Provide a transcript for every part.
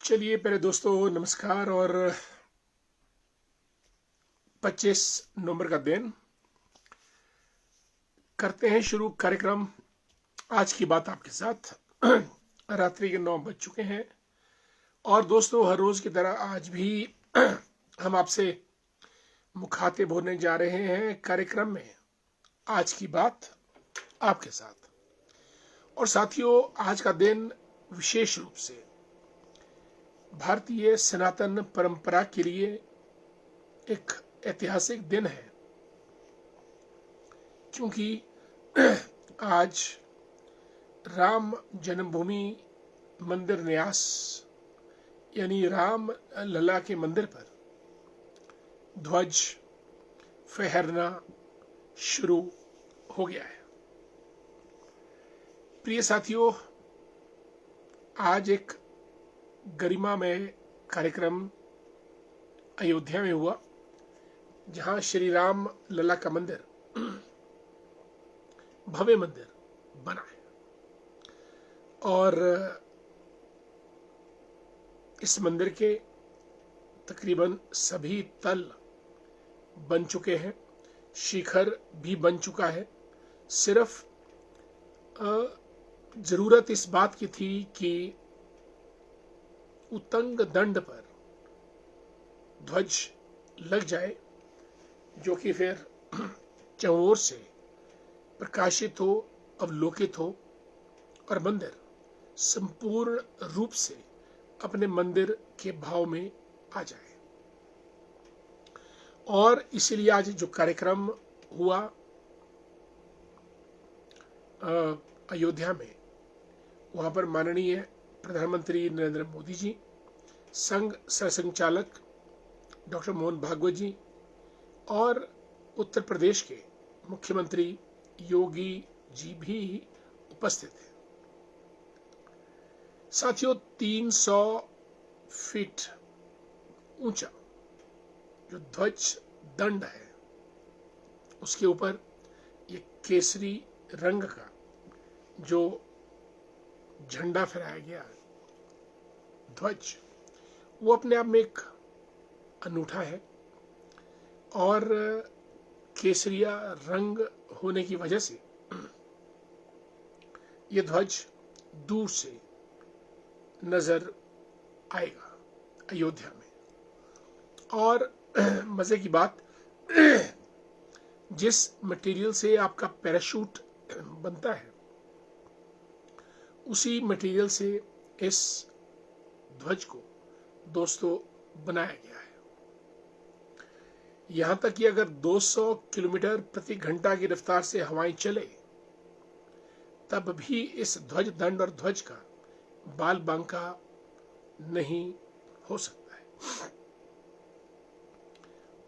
चलिए पहले दोस्तों नमस्कार। और 25 नवंबर का दिन करते हैं शुरू कार्यक्रम। आज की बात आपके साथ रात्रि के 9 बज चुके हैं और दोस्तों हर रोज की तरह आज भी हम आपसे मुखातिब होने जा रहे हैं कार्यक्रम में। आज की बात आपके साथ और साथियों, आज का दिन विशेष रूप से भारतीय सनातन परंपरा के लिए एक ऐतिहासिक दिन है, क्योंकि आज राम जन्मभूमि मंदिर न्यास यानी राम लला के मंदिर पर ध्वज फहरना शुरू हो गया है। प्रिय साथियों, आज एक गरिमामय कार्यक्रम अयोध्या में हुआ, जहां श्री राम लला का मंदिर भव्य मंदिर बना है और इस मंदिर के तकरीबन सभी तल बन चुके हैं, शिखर भी बन चुका है। सिर्फ जरूरत इस बात की थी कि उतंग दंड पर ध्वज लग जाए, जो कि फिर चौर से प्रकाशित हो, अवलोकित हो और मंदिर संपूर्ण रूप से अपने मंदिर के भाव में आ जाए। और इसीलिए आज जो कार्यक्रम हुआ अयोध्या में, वहां पर माननीय प्रधानमंत्री नरेंद्र मोदी जी, संघ सरसंघचालक डॉक्टर मोहन भागवत जी और उत्तर प्रदेश के मुख्यमंत्री योगी जी भी उपस्थित थे। साथियों, 300 फीट ऊंचा जो ध्वज दंड है, उसके ऊपर ये केसरी रंग का जो झंडा फहराया गया ध्वज, वो अपने आप में एक अनूठा है। और केसरिया रंग होने की वजह से ये ध्वज दूर से नजर आएगा अयोध्या में। और मजे की बात, जिस मटेरियल से आपका पैराशूट बनता है, उसी मटेरियल से इस ध्वज को दोस्तों बनाया गया है। यहां तक कि अगर 200 किलोमीटर प्रति घंटा की रफ्तार से हवाएं चले, तब भी इस ध्वज दंड और ध्वज का बाल बांका नहीं हो सकता है।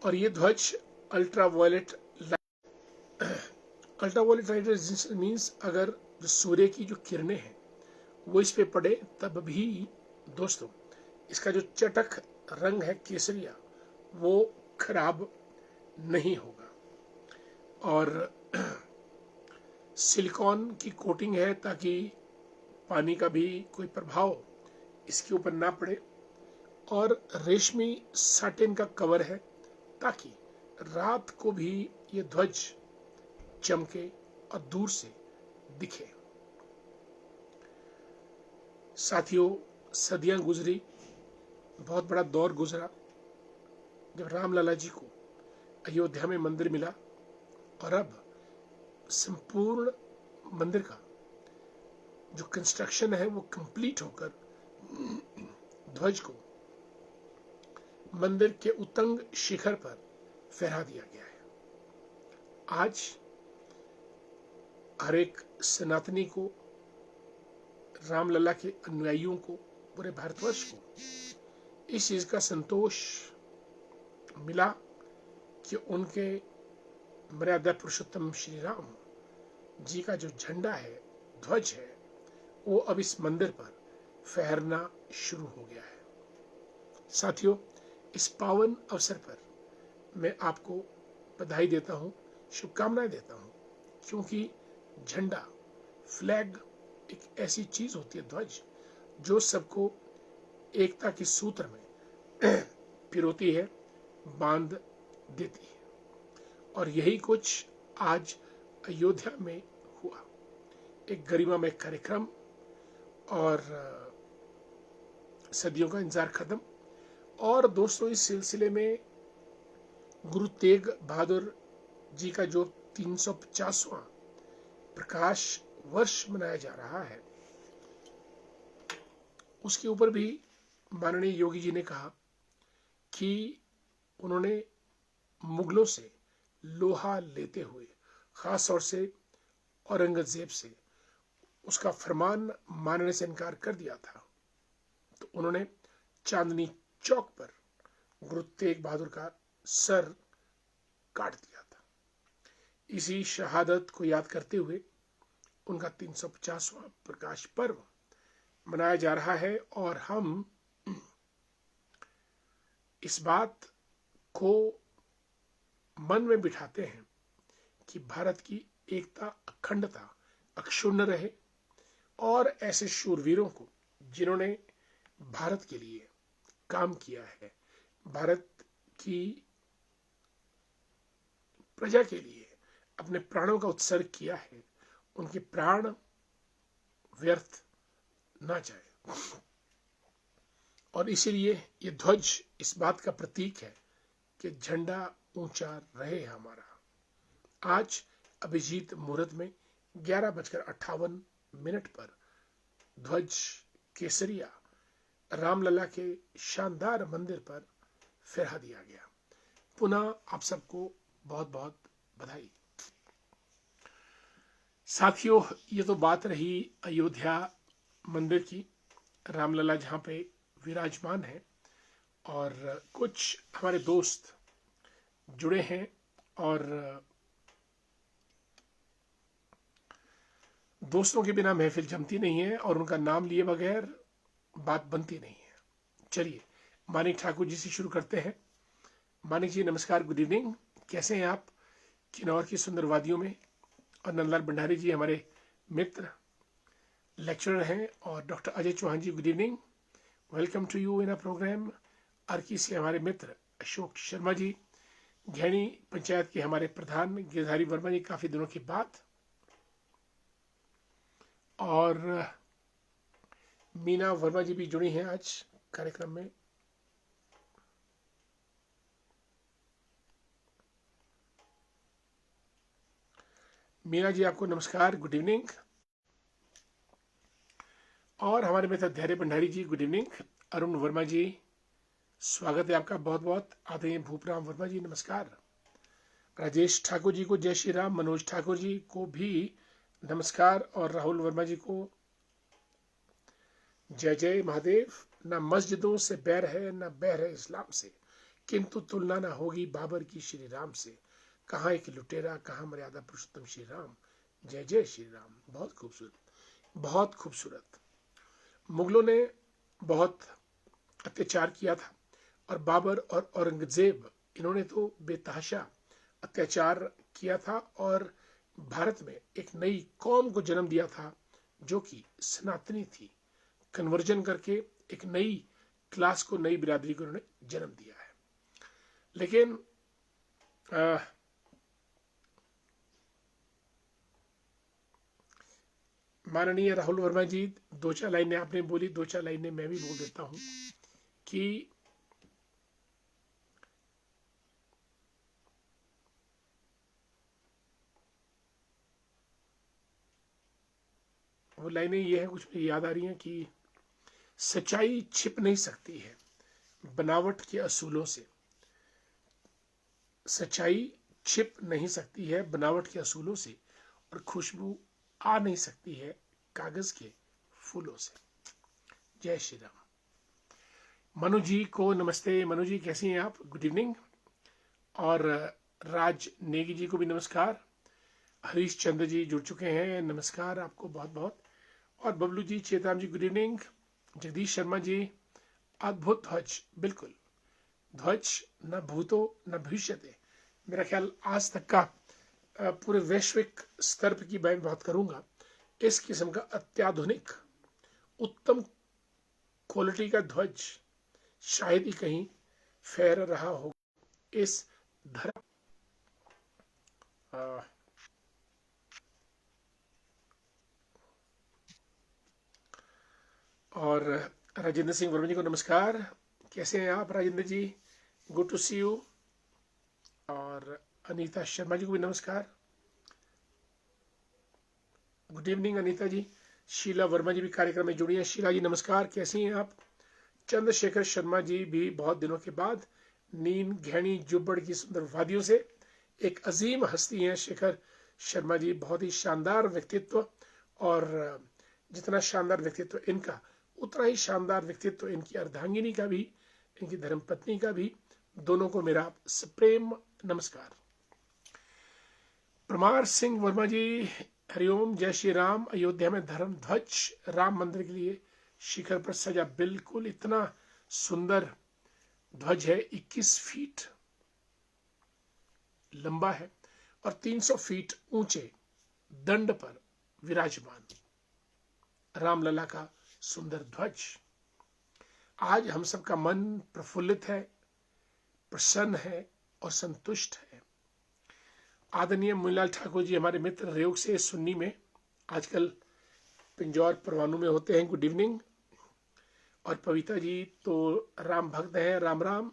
और ये ध्वज अल्ट्रावायलेट लाइट मीन्स अगर जो सूर्य की जो किरणें हैं वो इस पे पड़े, तब भी दोस्तों इसका जो चटक रंग है केसरिया, वो खराब नहीं होगा। और सिलिकॉन की कोटिंग है ताकि पानी का भी कोई प्रभाव इसके ऊपर ना पड़े, और रेशमी साटिन का कवर है ताकि रात को भी ये ध्वज चमके और दूर से दिखे। साथियों, सदियां गुजरी, बहुत बड़ा दौर गुजरा जब रामलला जी को अयोध्या में मंदिर मिला, और अब संपूर्ण मंदिर का जो कंस्ट्रक्शन है वो कंप्लीट होकर ध्वज को मंदिर के उतंग शिखर पर फहरा दिया गया है। आज हर एक सनातनी को, रामलला के अनुयायियों को, पूरे भारतवर्ष को इस चीज का संतोष मिला कि उनके मर्यादा पुरुषोत्तम श्री राम जी का जो झंडा है, ध्वज है, वो अब इस मंदिर पर फहरना शुरू हो गया है। साथियों, इस पावन अवसर पर मैं आपको बधाई देता हूं, शुभकामनाएं देता हूं, क्योंकि झंडा, फ्लैग एक ऐसी चीज होती है, ध्वज, जो सबको एकता के सूत्र में पिरोती है, बांध देती है। और यही कुछ आज अयोध्या में हुआ। एक गरिमामय कार्यक्रम और सदियों का इंतजार खत्म। और दोस्तों, इस सिलसिले में गुरु तेग बहादुर जी का जो 350वां प्रकाश वर्ष मनाया जा रहा है, उसके ऊपर भी माननीय योगी जी ने कहा कि उन्होंने मुगलों से लोहा लेते हुए, खास तौर से औरंगजेब से, उसका फरमान मानने से इनकार कर दिया था। तो उन्होंने चांदनी चौक पर गुरु तेग बहादुर का सर काट दिया था। इसी शहादत को याद करते हुए उनका 350वां प्रकाश पर्व मनाया जा रहा है। और हम इस बात को मन में बिठाते हैं कि भारत की एकता, अखंडता अक्षुण्ण रहे, और ऐसे शूरवीरों को जिन्होंने भारत के लिए काम किया है, भारत की प्रजा के लिए अपने प्राणों का उत्सर्ग किया है, उनके प्राण व्यर्थ ना जाए। और इसीलिए ये ध्वज इस बात का प्रतीक है कि झंडा ऊंचा रहे हमारा। आज अभिजीत मुहूर्त में 11:58 पर ध्वज केसरिया रामलला के शानदार मंदिर पर फहरा दिया गया। पुनः आप सबको बहुत बहुत बधाई। साथियों, ये तो बात रही अयोध्या मंदिर की, रामलला जहाँ पे विराजमान है। और कुछ हमारे दोस्त जुड़े हैं और दोस्तों के बिना महफिल जमती नहीं है और उनका नाम लिए बगैर बात बनती नहीं है। चलिए मानिक ठाकुर जी से शुरू करते हैं। मानिक जी नमस्कार, गुड इवनिंग, कैसे हैं आप किन्नौर की सुंदर वादियों में? और नंदलाल भंडारी जी हमारे मित्र लेक्चरर हैं। और doctor Ajay Chauhan ji, good evening, welcome to you in a program. Arki से हमारे मित्र अशोक शर्मा जी, घैनी पंचायत के हमारे प्रधान गिरधारी वर्मा जी, काफी दिनों के बाद। और मीना वर्मा जी भी जुड़ी हैं आज कार्यक्रम में। मीना जी आपको नमस्कार, गुड इवनिंग। और हमारे मित्र धैर्य भंडारी जी, गुड इवनिंग। अरुण वर्मा जी, स्वागत है आपका बहुत बहुत। आदरणीय भूपराम वर्मा जी नमस्कार। राजेश ठाकुर जी को जय श्री राम। मनोज ठाकुर जी को भी नमस्कार। और राहुल वर्मा जी को जय जय महादेव। न मस्जिदों से बैर है, न बैर है इस्लाम से, किंतु तुलना न होगी बाबर की श्री राम से। कहाँ एक लुटेरा, कहाँ मर्यादा पुरुषोत्तम श्री राम। जय जय श्री राम। बहुत खूबसूरत, बहुत खूबसूरत। मुगलों ने बहुत अत्याचार किया था और बाबर और औरंगजेब, इन्होंने तो बेतहाशा अत्याचार किया था और भारत में एक नई कौम को जन्म दिया था जो कि सनातनी थी। कन्वर्जन करके एक नई क्लास को, नई बिरादरी को उन्होंने जन्म दिया है। लेकिन माननीय राहुल वर्मा जी, दो चार लाइनें आपने बोली, दो चार लाइनें मैं भी बोल देता हूं कि वो लाइनें ये हैं, कुछ याद आ रही हैं कि सच्चाई छिप नहीं सकती है बनावट के असूलों से। सच्चाई छिप नहीं सकती है बनावट के असूलों से, और खुशबू आ नहीं सकती है कागज के फूलों से। जय श्री राम। मनु जी को नमस्ते। मनु जी कैसी हैं आप? Good evening. और राज नेगी जी को भी नमस्कार। हरीश चंद्र जी जुड़ चुके हैं, नमस्कार आपको बहुत बहुत। और बबलू जी, चेतराम जी, गुड इवनिंग। जगदीश शर्मा जी, अद्भुत ध्वज, बिल्कुल ध्वज न भूतो न भविष्यते। मेरा ख्याल आज तक का पूरे वैश्विक स्तर पर की मैं बात करूंगा, इस किस्म का अत्याधुनिक उत्तम इक्वालिटी का ध्वज शायद ही कहीं फहर रहा हो इस धर्म। और राजेंद्र सिंह वर्मा जी को नमस्कार, कैसे हैं आप Rajendra ji? Good to see you. और अनीता शर्मा जी को भी नमस्कार, गुड इवनिंग अनीता जी। शीला वर्मा जी भी कार्यक्रम में जुड़ी हैं। शीला जी नमस्कार, कैसी हैं आप? चंद्रशेखर शर्मा जी भी बहुत दिनों के बाद नींद घैणी जुब्बड़ की सुंदर वादियों से, एक अजीम हस्ती हैं शेखर शर्मा जी, बहुत ही शानदार व्यक्तित्व। और जितना शानदार व्यक्तित्व इनका, उतना ही शानदार व्यक्तित्व इनकी अर्धांगिनी का भी, इनकी धर्मपत्नी का भी। दोनों को मेरा सप्रेम नमस्कार। परमार सिंह वर्मा जी, हरिओम, जय श्री राम। अयोध्या में धर्म ध्वज राम मंदिर के लिए शिखर पर सजा, बिल्कुल इतना सुंदर ध्वज है, 21 फीट लंबा है और 300 फीट ऊंचे दंड पर विराजमान रामलला का सुंदर ध्वज। आज हम सबका मन प्रफुल्लित है, प्रसन्न है और संतुष्ट है। आदरणीय मुनीलाल ठाकुर जी हमारे मित्र रेयोग से सुन्नी में आजकल पिंजौर परवाणु में होते हैं, गुड इवनिंग। और पविता जी तो राम भक्त हैं, राम राम।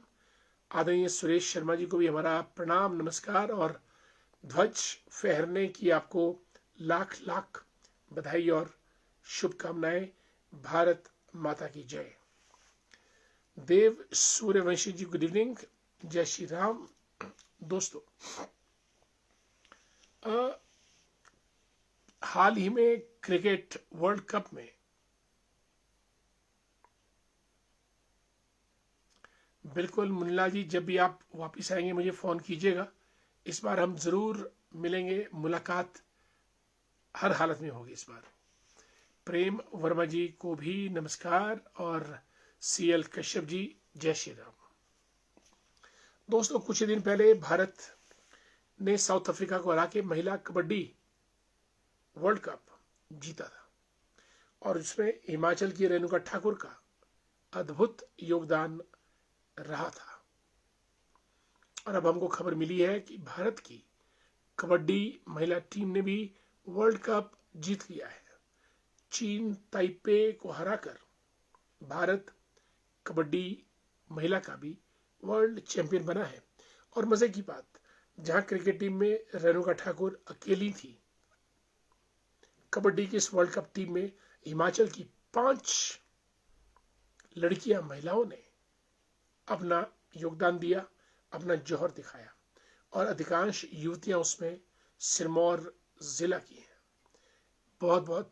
आदरणीय सुरेश शर्मा जी को भी हमारा प्रणाम नमस्कार और ध्वज फहरने की आपको लाख लाख बधाई और शुभकामनाएं। भारत माता की जय। देव सूर्यवंशी जी गुड इवनिंग, जय श्री राम। दोस्तों, हाल ही में क्रिकेट वर्ल्ड कप में बिल्कुल मुन्ला जी, जब भी आप वापस आएंगे मुझे फ़ोन कीजिएगा। इस बार हम ज़रूर मिलेंगे, मुलाकात हर हालत में होगी इस बार। प्रेम वर्मा जी को भी नमस्कार और CL कश्यप जी, जय श्री राम। दोस्तों, कुछ ही दिन पहले भारत ने साउथ अफ्रीका को हरा के महिला कबड्डी वर्ल्ड कप जीता था और उसमें हिमाचल की रेणुका ठाकुर का अद्भुत योगदान रहा था। और अब हमको खबर मिली है कि भारत की कबड्डी महिला टीम ने भी वर्ल्ड कप जीत लिया है। चीन ताइपे को हराकर भारत कबड्डी महिला का भी वर्ल्ड चैंपियन बना है। और मजे की बात, जहां क्रिकेट टीम में रेणुका ठाकुर अकेली थी, कबड्डी की इस वर्ल्ड कप टीम में हिमाचल की 5 लड़कियां, महिलाओं ने अपना योगदान दिया, अपना जौहर दिखाया और अधिकांश युवतियां उसमें सिरमौर जिला की हैं। बहुत बहुत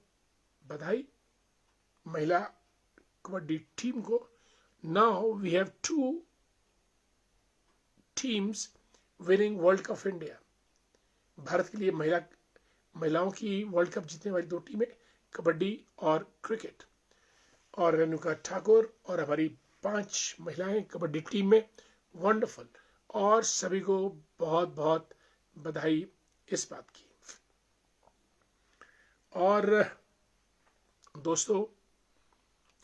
बधाई महिला कबड्डी टीम को। Now we have 2 teams winning world cup India. Bharat के लिए महिलाओं की वर्ल्ड कप जीतने वाली 2 टीमें, कबड्डी और क्रिकेट। और रेणुका ठाकुर और हमारी 5 महिलाएं कबड्डी टीम में, वंडरफुल। और सभी को बहुत बहुत बधाई इस बात की। और दोस्तों,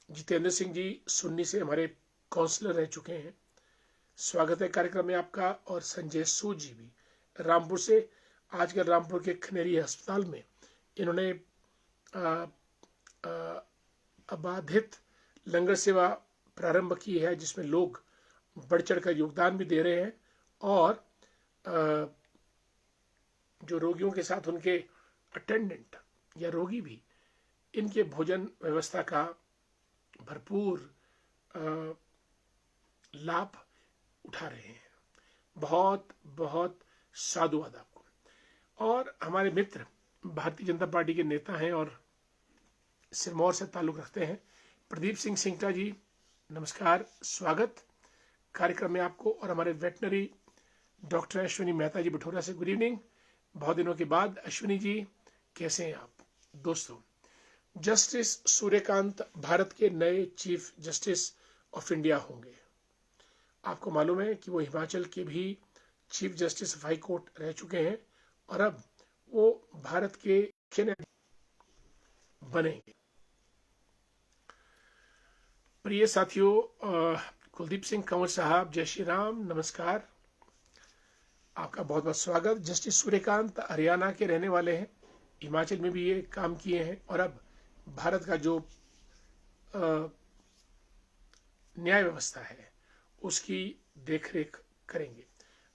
जितेंद्र सिंह जी सुन्नी से हमारे काउंसलर रह चुके हैं, स्वागत है कार्यक्रम में आपका। और संजय सूद जी भी रामपुर से, आजकल रामपुर के खनेरी अस्पताल में इन्होंने अबाधित लंगर सेवा प्रारंभ की है, जिसमें लोग बढ़ चढ़ कर योगदान भी दे रहे हैं। और जो रोगियों के साथ उनके अटेंडेंट या रोगी भी इनके भोजन व्यवस्था का भरपूर लाभ उठा रहे हैं। बहुत बहुत साधुवाद आपको। और हमारे मित्र भारतीय जनता पार्टी के नेता हैं और सिरमौर से ताल्लुक रखते हैं, प्रदीप सिंह सिंगटा जी, नमस्कार, स्वागत कार्यक्रम में आपको। और हमारे वेटनरी डॉक्टर अश्विनी मेहता जी बठोरा से, गुड इवनिंग, बहुत दिनों के बाद। अश्विनी जी कैसे हैं आप? दोस्तों, जस्टिस सूर्यकांत भारत के नए चीफ जस्टिस ऑफ इंडिया होंगे। आपको मालूम है कि वो हिमाचल के भी chief justice of high court रह चुके हैं और अब वो भारत के मुख्य न्यायाधीश बनेंगे। प्रिय साथियों, कुलदीप सिंह कंवर साहब, जय श्री राम, नमस्कार। आपका बहुत बहुत स्वागत। जस्टिस सूर्यकांत हरियाणा के रहने वाले हैं, हिमाचल में भी ये काम किए हैं और अब भारत का जो न्याय व्यवस्था है उसकी देखरेख करेंगे।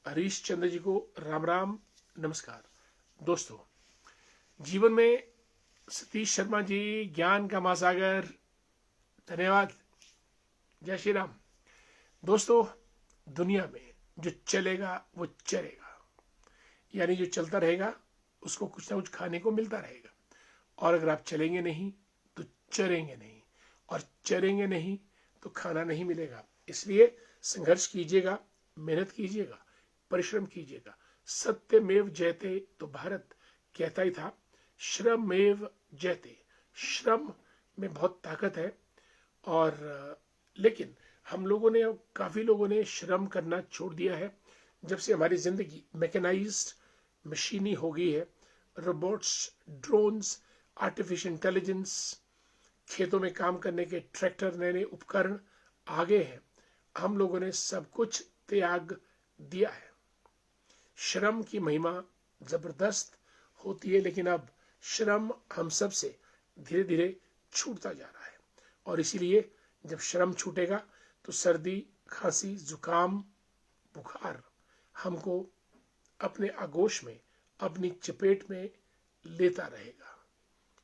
हरीश चंद्र जी को राम राम, नमस्कार। दोस्तों, जीवन में सतीश शर्मा जी, ज्ञान का महासागर, धन्यवाद, जय श्री राम। दोस्तों, दुनिया में जो चलेगा वो चलेगा, यानी जो चलता रहेगा उसको कुछ ना कुछ खाने को मिलता रहेगा, और अगर आप चलेंगे नहीं तो चरेंगे नहीं, और चरेंगे नहीं तो खाना नहीं मिलेगा। इसलिए संघर्ष कीजिएगा, मेहनत कीजिएगा, परिश्रम कीजिएगा। सत्यमेव जयते तो भारत कहता ही था, श्रमेव जयते। श्रम में बहुत ताकत है, और लेकिन हम लोगों ने, काफ़ी लोगों ने श्रम करना छोड़ दिया है। जब से हमारी ज़िंदगी मैकेनाइज्ड, मशीनी हो गई है, रोबोट्स, ड्रोन्स, आर्टिफिशियल इंटेलिजेंस, खेतों में काम करने के ट्रैक्टर, नए नए उपकरण आ गए हैं, हम लोगों ने सब कुछ त्याग दिया है। श्रम की महिमा जबरदस्त होती है, लेकिन अब श्रम हम सब से धीरे धीरे छूटता जा रहा है, और इसीलिए जब श्रम छूटेगा तो सर्दी, खांसी, जुकाम, बुखार हमको अपने आगोश में, अपनी चपेट में लेता रहेगा।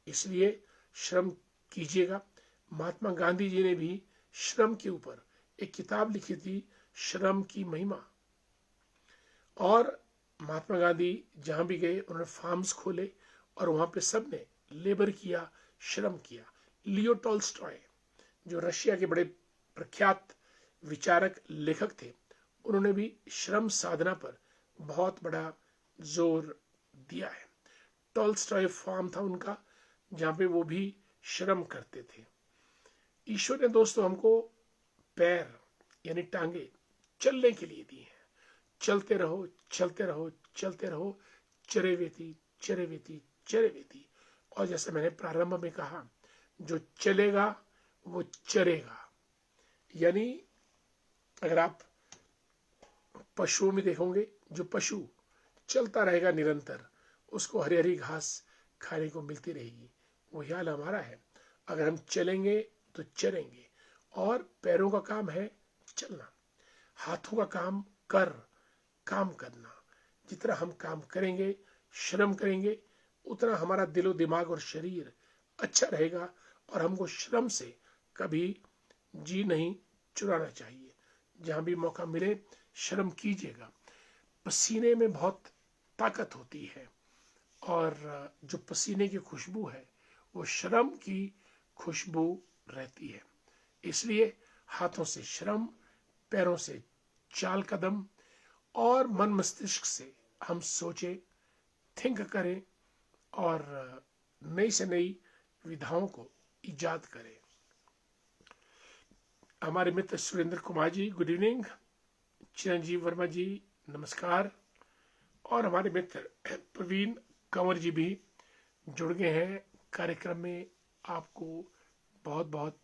इसलिए श्रम कीजिएगा। महात्मा गांधी जी ने भी श्रम के ऊपर एक किताब लिखी थी, श्रम की महिमा। और महात्मा गांधी जहां भी गए उन्होंने फार्म्स खोले, और वहां पे सबने लेबर किया, श्रम किया। लियो टॉल्स्टॉय, जो रशिया के बड़े प्रख्यात विचारक, लेखक थे, उन्होंने भी श्रम साधना पर बहुत बड़ा जोर दिया है। टॉल्स्टॉय फार्म था उनका, जहां पे वो भी श्रम करते थे। ईश्वर ने दोस्तों हमको पैर यानी टांगे चलने के लिए दी हैं। चलते रहो, चलते रहो, चलते रहो, चरे वेती, चरे वेती, चरे वेती। और जैसे मैंने प्रारंभ में कहा, जो चलेगा वो चरेगा। यानी अगर आप पशुओं में देखोगे, जो पशु चलता रहेगा निरंतर, उसको हरी हरी घास खाने को मिलती रहेगी। वही हाल हमारा है। अगर हम चलेंगे तो चरेंगे, और पैरों का काम है चलना, हाथों का काम काम करना। जितना हम काम करेंगे, श्रम करेंगे, उतना हमारा दिलो दिमाग और शरीर अच्छा रहेगा, और हमको श्रम से कभी जी नहीं चुराना चाहिए। जहां भी मौका मिले श्रम कीजिएगा। पसीने में बहुत ताकत होती है, और जो पसीने की खुशबू है वो श्रम की खुशबू रहती है। इसलिए हाथों से श्रम, पैरों से चाल कदम, और मन मस्तिष्क से हम सोचें, थिंक करें, और नई से नई विधाओं को इजाद करें। हमारे मित्र सुरेंद्र कुमार जी, गुड इवनिंग। चिरंजीव वर्मा जी, नमस्कार। और हमारे मित्र प्रवीण कंवर जी भी जुड़ गए हैं कार्यक्रम में। आपको बहुत बहुत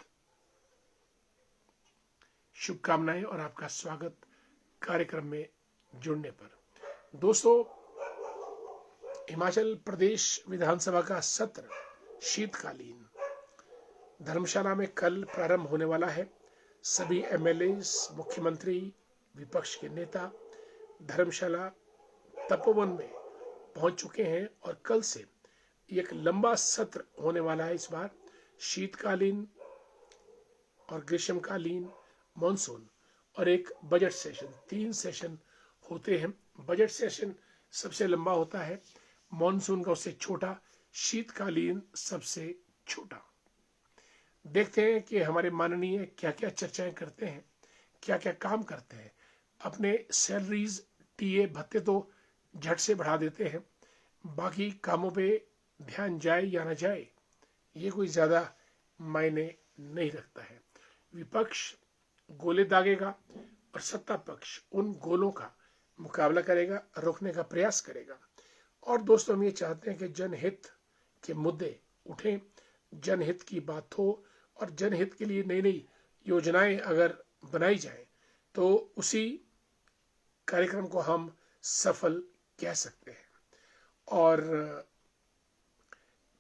शुभकामनाएं और आपका स्वागत कार्यक्रम में जुड़ने पर। दोस्तों, हिमाचल प्रदेश विधानसभा का सत्र शीतकालीन धर्मशाला में कल प्रारंभ होने वाला है। सभी एमएलएस, मुख्यमंत्री, विपक्ष के नेता धर्मशाला तपोवन में पहुंच चुके हैं, और कल से एक लंबा सत्र होने वाला है। इस बार शीतकालीन और ग्रीष्मकालीन, मॉनसून और एक बजट सेशन, 3 सेशन होते हैं। बजट सेशन सबसे लंबा होता है, मॉनसून का उससे छोटा, शीतकालीन सबसे छोटा। देखते हैं कि हमारे माननीय क्या क्या चर्चाएं करते हैं, क्या क्या काम करते हैं। अपने सैलरीज, टीए भत्ते तो झट से बढ़ा देते हैं, बाकी कामों पे ध्यान जाए या ना जाए ये कोई ज़्यादा मायने नहीं रखता है। विपक्ष गोले दागेगा और सत्ता पक्ष उन गोलों का मुकाबला करेगा, रोकने का प्रयास करेगा। और दोस्तों, हम ये चाहते हैं कि जनहित के मुद्दे उठें, जनहित की बात हो, और जनहित के लिए नई नई योजनाएं अगर बनाई जाए तो उसी कार्यक्रम को हम सफल कह सकते हैं। और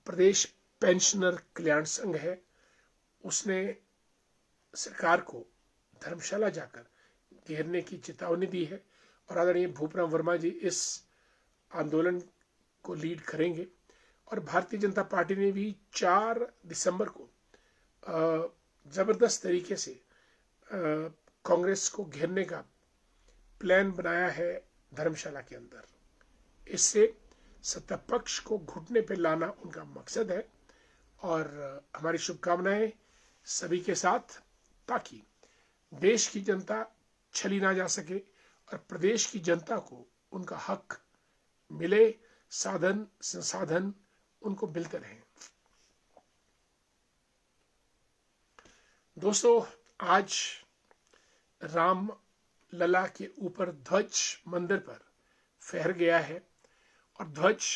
प्रदेश पेंशनर कल्याण संघ है, उसने सरकार को धर्मशाला जाकर घेरने की चेतावनी दी है और आदरणीय भूपराम वर्मा जी इस आंदोलन को लीड करेंगे। और भारतीय जनता पार्टी ने भी 4 दिसंबर को जबरदस्त तरीके से कांग्रेस को घेरने का प्लान बनाया है धर्मशाला के अंदर। इससे सत्ता पक्ष को घुटने पर लाना उनका मकसद है। और हमारी शुभकामनाएं सभी के साथ, ताकि देश की जनता छली ना जा सके और प्रदेश की जनता को उनका हक मिले, साधन संसाधन उनको मिलते रहें। दोस्तों, आज राम लला के ऊपर ध्वज मंदिर पर फहर गया है और ध्वज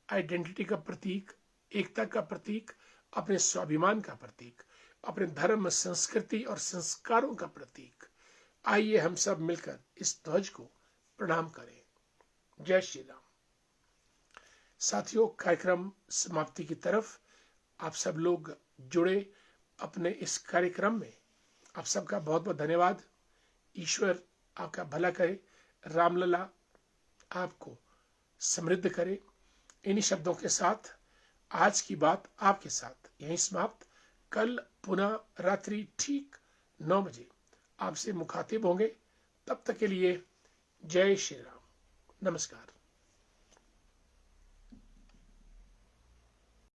आइडेंटिटी का प्रतीक, एकता का प्रतीक, अपने स्वाभिमान का प्रतीक, अपने धर्म, संस्कृति और संस्कारों का प्रतीक। आइए हम सब मिलकर इस ध्वज को प्रणाम करें। जय श्री राम। साथियों, कार्यक्रम समाप्ति की तरफ आप सब लोग जुड़े अपने इस कार्यक्रम में, आप सबका बहुत बहुत धन्यवाद। ईश्वर आपका भला करे, रामलला आपको समृद्ध करे। इन्हीं शब्दों के साथ आज की बात आपके साथ यहीं समाप्त। कल पुनः रात्रि ठीक 9 बजे आपसे मुखातिब होंगे। तब तक के लिए जय श्री राम, नमस्कार।